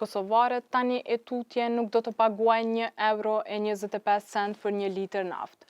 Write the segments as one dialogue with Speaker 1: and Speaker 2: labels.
Speaker 1: kosovarët tani e tutje nuk do të paguajnë €1.25 për 1 litër naftë.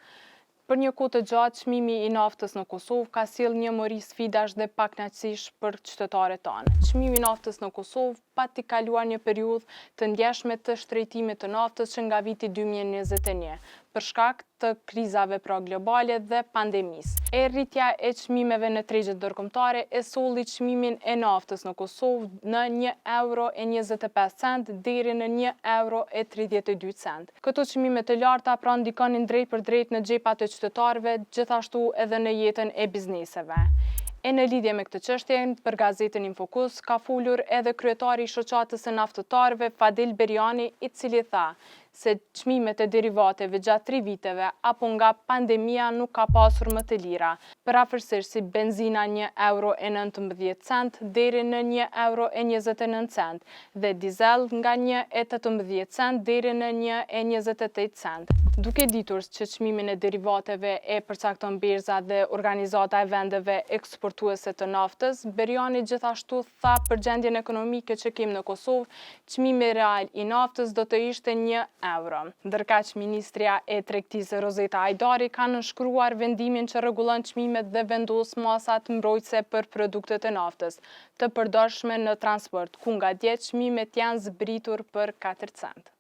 Speaker 1: Për një kohë të gjatë, çmimi i naftës në Kosovë ka sjellë një mori sfidash dhe pakënaqësish për qytetarët tanë. Çmimi i naftës në Kosovë pati kaluar një periudhë të ndjeshme të shtrejtimit të naftës që nga viti 2021, për shkak të krizave globale dhe pandemisë. E rritja e çmimeve në tregjet ndërkombëtare e solli çmimin e naftës në Kosovë në €1.25 deri në €1.32. Këto çmime të larta pra ndikonin drejt për drejt në xhepat e qytetarëve, gjithashtu edhe në jetën e bizneseve. E në lidhje me këtë çështje, për gazetën Infokus ka folur edhe kryetari i shoqatës së naftëtarëve Fadil Beriani, i cili tha se çmimet e derivateve gjatë 3 viteve apo nga pandemia nuk ka pasur më të lira, përafërsisht si benzina €1.19 deri në €1.29 dhe dizel nga €1.18 deri në €1.28. Duke ditur që çmimin e derivateve e përcakton Berza dhe Organizata e Vendeve Eksportuese të Naftës, Beriani gjithashtu tha për gjendjen ekonomike që kemi në Kosovë, çmimi real i naftës do të ishte €1. Ndërkaq Ministria e Tregtisë Rozeta Ajdari ka nënshkruar vendimin që rregullon çmimet dhe vendos masat mbrojtëse për produktet e naftës, të përdorshme në transport, ku nga dje çmimet janë zbritur për 4 cent.